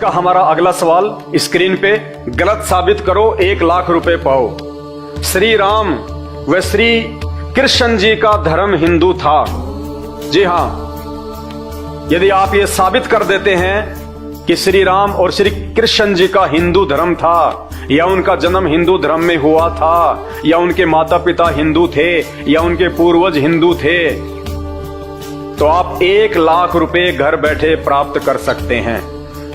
का हमारा अगला सवाल स्क्रीन पे, गलत साबित करो 1 लाख रुपए पाओ। श्री राम व श्री कृष्ण जी का धर्म हिंदू था। जी हां, यदि आप ये साबित कर देते हैं कि श्री राम और श्री कृष्ण जी का हिंदू धर्म था, या उनका जन्म हिंदू धर्म में हुआ था, या उनके माता पिता हिंदू थे, या उनके पूर्वज हिंदू थे, तो आप 1 लाख रुपए घर बैठे प्राप्त कर सकते हैं।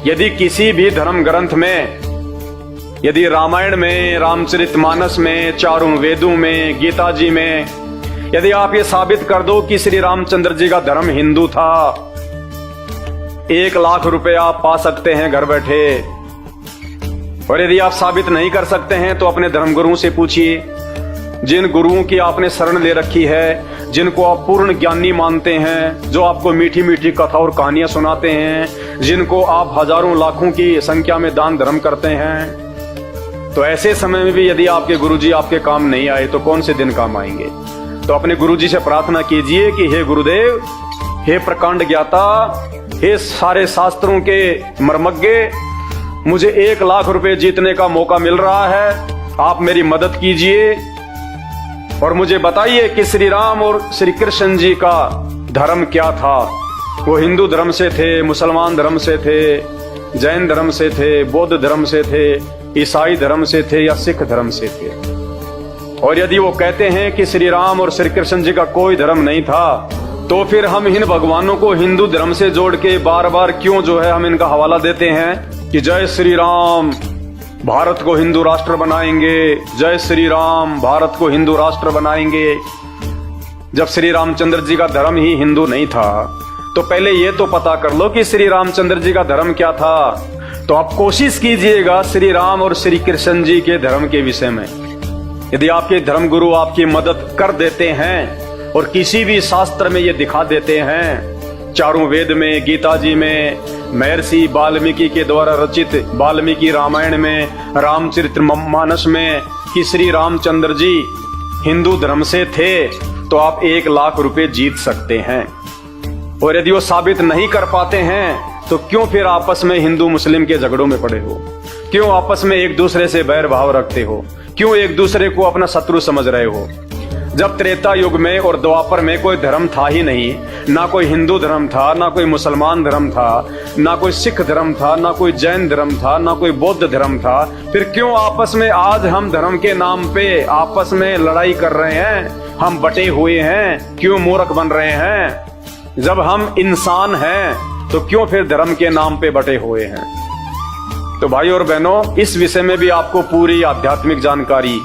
यदि किसी भी धर्म ग्रंथ में, यदि रामायण में, रामचरितमानस में, चारों वेदों में, गीता जी में, यदि आप ये साबित कर दो कि श्री रामचंद्र जी का धर्म हिंदू था, 1 लाख रुपए आप पा सकते हैं घर बैठे। और यदि आप साबित नहीं कर सकते हैं तो अपने धर्मगुरुओं से पूछिए, जिन गुरुओं की आपने शरण ले रखी है, जिनको आप पूर्ण ज्ञानी मानते हैं, जो आपको मीठी मीठी कथा और कहानियां सुनाते हैं, जिनको आप हजारों लाखों की संख्या में दान धर्म करते हैं, तो ऐसे समय में भी यदि आपके गुरुजी आपके काम नहीं आए तो कौन से दिन काम आएंगे। तो अपने गुरुजी से प्रार्थना कीजिए कि हे गुरुदेव, हे प्रकांड ज्ञाता, हे सारे शास्त्रों के मर्मज्ञ, मुझे 1 लाख रुपए जीतने का मौका मिल रहा है, आप मेरी मदद कीजिए और मुझे बताइए कि श्री राम और श्री कृष्ण जी का धर्म क्या था। वो हिंदू धर्म से थे, मुसलमान धर्म से थे, जैन धर्म से थे, बौद्ध धर्म से थे, ईसाई धर्म से थे, या सिख धर्म से थे। और यदि वो कहते हैं कि श्री राम और श्री कृष्ण जी का कोई धर्म नहीं था, तो फिर हम इन भगवानों को हिंदू धर्म से जोड़ के बार बार क्यों हम इनका हवाला देते हैं कि जय श्री राम, भारत को हिंदू राष्ट्र बनाएंगे, जय श्री राम, भारत को हिंदू राष्ट्र बनाएंगे, जब श्री रामचंद्र जी का धर्म ही हिंदू नहीं था। तो पहले ये तो पता कर लो कि श्री रामचंद्र जी का धर्म क्या था। तो आप कोशिश कीजिएगा श्री राम और श्री कृष्ण जी के धर्म के विषय में। यदि आपके धर्मगुरु आपकी मदद कर देते हैं और किसी भी शास्त्र में ये दिखा देते हैं, चारों वेद में, गीता जी में, महर्षि वाल्मीकि के द्वारा रचित वाल्मीकि रामायण में, रामचरितमानस में, कि श्री रामचंद्र जी हिंदू धर्म से थे, तो आप 1 लाख रुपए जीत सकते हैं। और यदि वो साबित नहीं कर पाते हैं तो क्यों फिर आपस में हिंदू मुस्लिम के झगड़ों में पड़े हो? क्यों आपस में एक दूसरे से बैर भाव रखते हो? क्यों एक दूसरे को अपना शत्रु समझ रहे हो? जब त्रेता युग में और द्वापर में कोई धर्म था ही नहीं, ना कोई हिंदू धर्म था, ना कोई मुसलमान धर्म था, ना कोई सिख धर्म था, ना कोई जैन धर्म था, ना कोई बौद्ध धर्म था, फिर क्यों आपस में आज हम धर्म के नाम पे आपस में लड़ाई कर रहे हैं? हम बटे हुए हैं, क्यों मूर्ख बन रहे हैं? जब हम इंसान हैं तो क्यों फिर धर्म के नाम पे बटे हुए हैं? तो भाई और बहनों, इस विषय में भी आपको पूरी आध्यात्मिक जानकारी,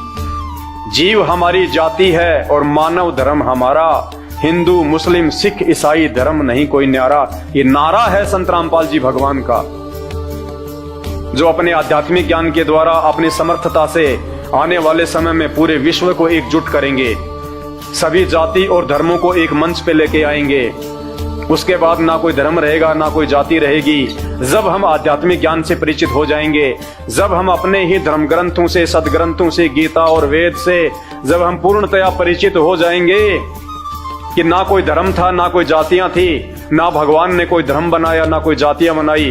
जीव हमारी जाति है और मानव धर्म हमारा, हिंदू मुस्लिम सिख ईसाई धर्म नहीं कोई न्यारा, ये नारा है संत रामपाल जी भगवान का, जो अपने आध्यात्मिक ज्ञान के द्वारा अपनी समर्थता से आने वाले समय में पूरे विश्व को एकजुट करेंगे, सभी जाति और धर्मों को एक मंच पे लेके आएंगे। उसके बाद ना कोई धर्म रहेगा, ना कोई जाति रहेगी। जब हम आध्यात्मिक ज्ञान से परिचित हो जाएंगे, जब हम अपने ही धर्म ग्रंथों से, सदग्रंथों से, गीता और वेद से जब हम पूर्णतया परिचित हो जाएंगे कि ना कोई धर्म था, ना कोई जातियां थी, ना भगवान ने कोई धर्म बनाया, ना कोई जातियां बनाई,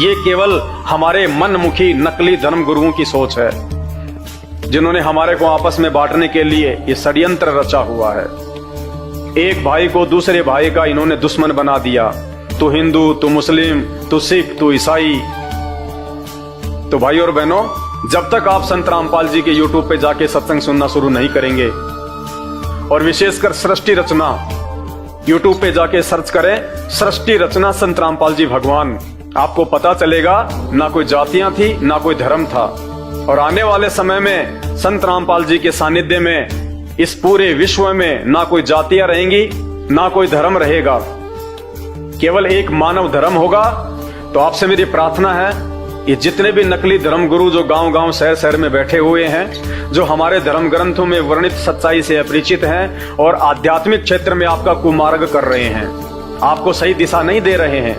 ये केवल हमारे मनमुखी नकली धर्म गुरुओं की सोच है, जिन्होंने हमारे को आपस में बांटने के लिए ये षड्यंत्र रचा हुआ है। एक भाई को दूसरे भाई का इन्होंने दुश्मन बना दिया, तू हिंदू, तू मुस्लिम, तू सिख, तू ईसाई। तो भाई और बहनों, जब तक आप संत रामपाल जी के YouTube पे जाके सत्संग सुनना शुरू नहीं करेंगे, और विशेषकर सृष्टि रचना YouTube पे जाके सर्च करें, सृष्टि रचना संत रामपाल जी भगवान, आपको पता चलेगा ना कोई जातियां थी, ना कोई धर्म था। और आने वाले समय में संत रामपाल जी के सानिध्य में इस पूरे विश्व में ना कोई जातियां रहेंगी, ना कोई धर्म रहेगा, केवल एक मानव धर्म होगा। तो आपसे मेरी प्रार्थना है, ये जितने भी नकली धर्म गुरु जो गांव गांव शहर शहर में बैठे हुए हैं, जो हमारे धर्म ग्रंथों में वर्णित सच्चाई से अपरिचित हैं और आध्यात्मिक क्षेत्र में आपका कुमार्ग कर रहे हैं, आपको सही दिशा नहीं दे रहे हैं,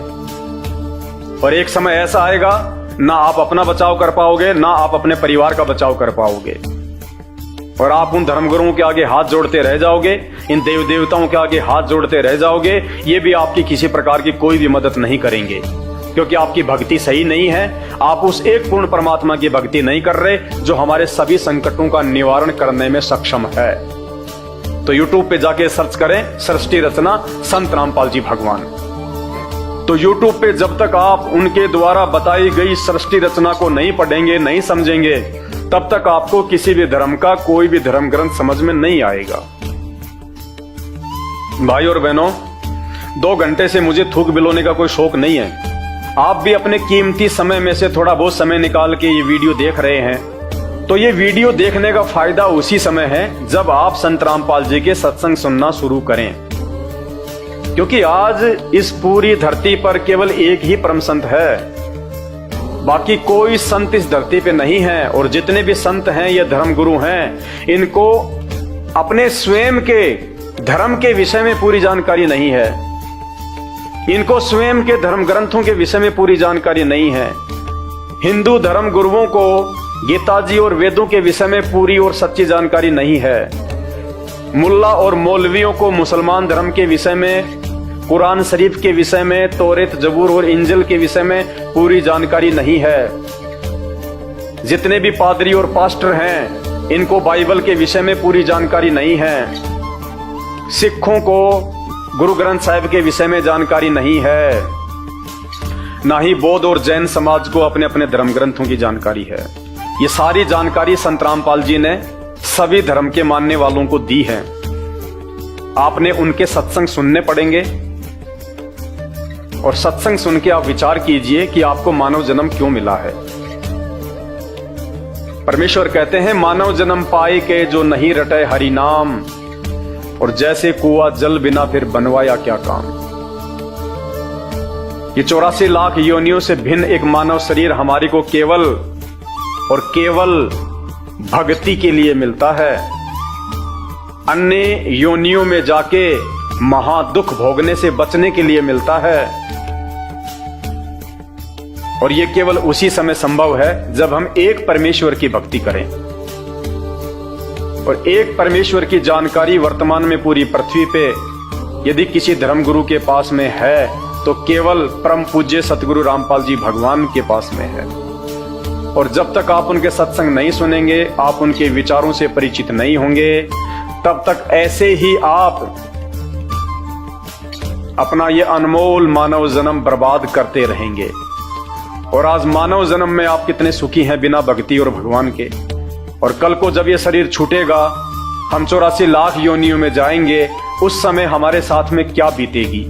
और एक समय ऐसा आएगा ना आप अपना बचाव कर पाओगे, ना आप अपने परिवार का बचाव कर पाओगे, और आप उन धर्मगुरुओं के आगे हाथ जोड़ते रह जाओगे, इन देव देवताओं के आगे हाथ जोड़ते रह जाओगे, ये भी आपकी किसी प्रकार की कोई भी मदद नहीं करेंगे। क्योंकि आपकी भक्ति सही नहीं है। आप उस एक पूर्ण परमात्मा की भक्ति नहीं कर रहे जो हमारे सभी संकटों का निवारण करने में सक्षम है। तो YouTube पे जाके सर्च करें सृष्टि रचना संत रामपाल जी भगवान। तो YouTube पे जब तक आप उनके द्वारा बताई गई सृष्टि रचना को नहीं पढ़ेंगे, नहीं समझेंगे, तब तक आपको किसी भी धर्म का कोई भी धर्म ग्रंथ समझ में नहीं आएगा। भाई और बहनों, 2 घंटे से मुझे थूक बिलोने का कोई शौक नहीं है। आप भी अपने कीमती समय में से थोड़ा बहुत समय निकाल के ये वीडियो देख रहे हैं, तो ये वीडियो देखने का फायदा उसी समय है जब आप संत रामपाल जी के सत्संग सुनना शुरू करें। क्योंकि आज इस पूरी धरती पर केवल एक ही परम संत है, बाकी कोई संत इस धरती पे नहीं है। और जितने भी संत हैं ये धर्म गुरु हैं, इनको अपने स्वयं के धर्म के विषय में पूरी जानकारी नहीं है, इनको स्वयं के धर्म ग्रंथों के विषय में पूरी जानकारी नहीं है। हिंदू धर्म गुरुओं को गीता जी और वेदों के विषय में पूरी और सच्ची जानकारी नहीं है। मुल्ला और मौलवियों को मुसलमान धर्म के विषय में, कुरान शरीफ के विषय में, तौरेत जबूर और इंजिल के विषय में पूरी जानकारी नहीं है। जितने भी पादरी और पास्टर हैं, इनको बाइबल के विषय में पूरी जानकारी नहीं है। सिखों को गुरु ग्रंथ साहिब के विषय में जानकारी नहीं है। ना ही बौद्ध और जैन समाज को अपने अपने धर्म ग्रंथों की जानकारी है। ये सारी जानकारी संत रामपाल जी ने सभी धर्म के मानने वालों को दी है। आपने उनके सत्संग सुनने पड़ेंगे और सत्संग सुन के आप विचार कीजिए कि आपको मानव जन्म क्यों मिला है। परमेश्वर कहते हैं, मानव जन्म पाए के जो नहीं रटे हरि नाम, और जैसे कुआं जल बिना फिर बनवाया क्या काम। ये 84 लाख योनियों से भिन्न एक मानव शरीर हमारी को केवल और केवल भक्ति के लिए मिलता है। अन्य योनियों में जाके महादुख भोगने से बचने के लिए मिलता है। और ये केवल उसी समय संभव है जब हम एक परमेश्वर की भक्ति करें। और एक परमेश्वर की जानकारी वर्तमान में पूरी पृथ्वी पे यदि किसी धर्मगुरु के पास में है तो केवल परम पूज्य सतगुरु रामपाल जी भगवान के पास में है। और जब तक आप उनके सत्संग नहीं सुनेंगे, आप उनके विचारों से परिचित नहीं होंगे, तब तक ऐसे ही आप अपना ये अनमोल मानव जन्म बर्बाद करते रहेंगे। और आज मानव जन्म में आप कितने सुखी हैं बिना भक्ति और भगवान के। और कल को जब ये शरीर छूटेगा, हम 84 लाख योनियों में जाएंगे, उस समय हमारे साथ में क्या बीतेगी।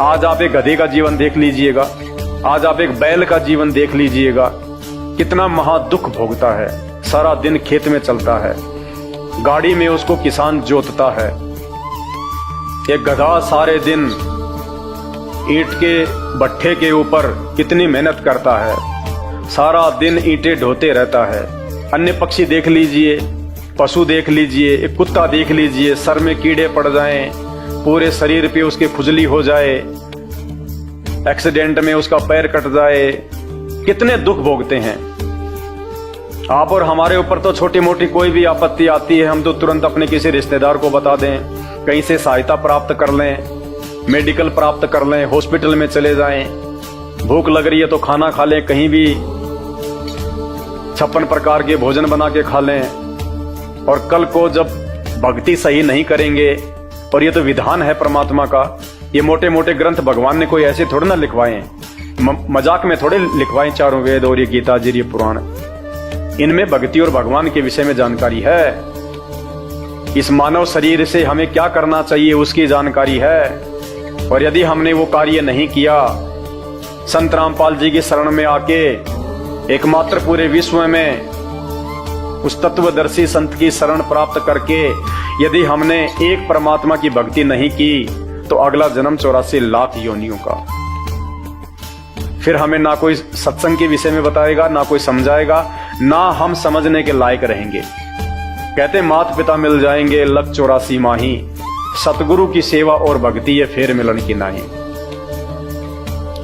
आज आप एक गधे का जीवन देख लीजिएगा, आज आप एक बैल का जीवन देख लीजिएगा, कितना महादुख भोगता है। सारा दिन खेत में चलता है, गाड़ी में उसको किसान जोतता है। एक गधा सारे दिन ईंट के भट्ठे के ऊपर कितनी मेहनत करता है, सारा दिन ईंटें ढोते रहता है। अन्य पक्षी देख लीजिए, पशु देख लीजिए, एक कुत्ता देख लीजिए, सर में कीड़े पड़ जाएं, पूरे शरीर पे उसके खुजली हो जाए, एक्सीडेंट में उसका पैर कट जाए, कितने दुख भोगते हैं। आप और हमारे ऊपर तो छोटी मोटी कोई भी आपत्ति आती है, हम तो तुरंत अपने किसी रिश्तेदार को बता दें, कहीं से सहायता प्राप्त कर लें, मेडिकल प्राप्त कर लें, हॉस्पिटल में चले जाएं। भूख लग रही है तो खाना खा लें, कहीं भी 56 प्रकार के भोजन बना के खा लें। और कल को जब भक्ति सही नहीं करेंगे, और ये तो विधान है परमात्मा का, ये मोटे मोटे ग्रंथ भगवान ने कोई ऐसे थोड़े ना लिखवाए, मजाक में थोड़े लिखवाए। चारों वेद और ये गीता जी, ये पुराण, इनमें भक्ति और भगवान के विषय में जानकारी है। इस मानव शरीर से हमें क्या करना चाहिए उसकी जानकारी है। और यदि हमने वो कार्य नहीं किया, संत रामपाल जी की शरण में आके एकमात्र पूरे विश्व में उस तत्वदर्शी संत की शरण प्राप्त करके यदि हमने एक परमात्मा की भक्ति नहीं की, तो अगला जन्म 84 लाख योनियों का। फिर हमें ना कोई सत्संग के विषय में बताएगा, ना कोई समझाएगा, ना हम समझने के लायक रहेंगे। कहते माता पिता मिल जाएंगे लग 84 माही, सतगुरु की सेवा और भक्ति ये फेर मिलन की नाही।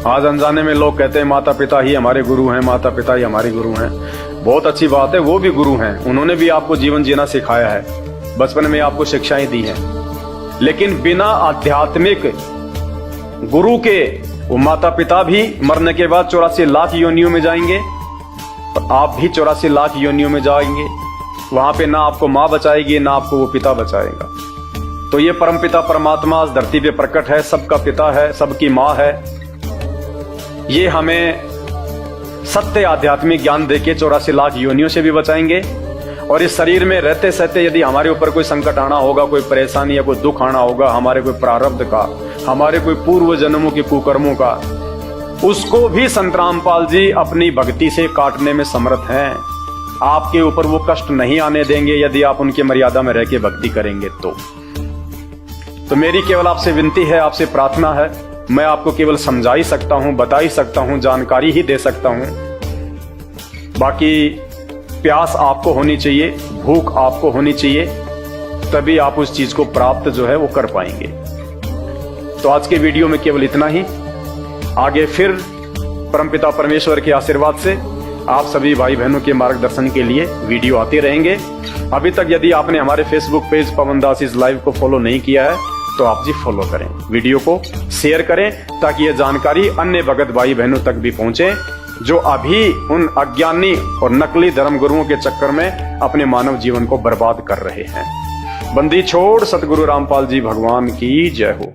आज अनजाने में लोग कहते हैं माता पिता ही हमारे गुरु हैं, माता पिता ही हमारे गुरु हैं। बहुत अच्छी बात है, वो भी गुरु हैं, उन्होंने भी आपको जीवन जीना सिखाया है, बचपन में आपको शिक्षाएं दी हैं। लेकिन बिना आध्यात्मिक गुरु के वो माता पिता भी मरने के बाद 84 लाख योनियों में जाएंगे और आप भी 84 लाख योनियों में जाएंगे। वहां पे ना आपको मां बचाएगी, ना आपको वो पिता बचाएगा। तो ये परमपिता परमात्मा इस धरती पे प्रकट है, सबका पिता है, सबकी मां है। ये हमें सत्य आध्यात्मिक ज्ञान देके 84 लाख योनियों से भी बचाएंगे। और इस शरीर में रहते सहते यदि हमारे ऊपर कोई संकट आना होगा, कोई परेशानी या कोई दुख आना होगा, हमारे कोई प्रारब्ध का, हमारे कोई पूर्व जन्मों के कुकर्मों का, उसको भी संत रामपाल जी अपनी भक्ति से काटने में समर्थ हैं। आपके ऊपर वो कष्ट नहीं आने देंगे यदि आप उनकी मर्यादा में रह के भक्ति करेंगे। तो मेरी केवल आपसे विनती है, आपसे प्रार्थना है, मैं आपको केवल समझा ही सकता हूं, बता ही सकता हूं, जानकारी ही दे सकता हूं। बाकी प्यास आपको होनी चाहिए, भूख आपको होनी चाहिए, तभी आप उस चीज को प्राप्त जो है वो कर पाएंगे। तो आज के वीडियो में केवल इतना ही। आगे फिर परमपिता परमेश्वर के आशीर्वाद से आप सभी भाई बहनों के मार्गदर्शन के लिए वीडियो आते रहेंगे। अभी तक यदि आपने हमारे Facebook page Pawan Das is live को फॉलो नहीं किया है तो आप जी फॉलो करें, वीडियो को शेयर करें, ताकि यह जानकारी अन्य भगत भाई बहनों तक भी पहुंचे जो अभी उन अज्ञानी और नकली धर्म गुरुओं के चक्कर में अपने मानव जीवन को बर्बाद कर रहे हैं। बंदी छोड़ सतगुरु रामपाल जी भगवान की जय हो।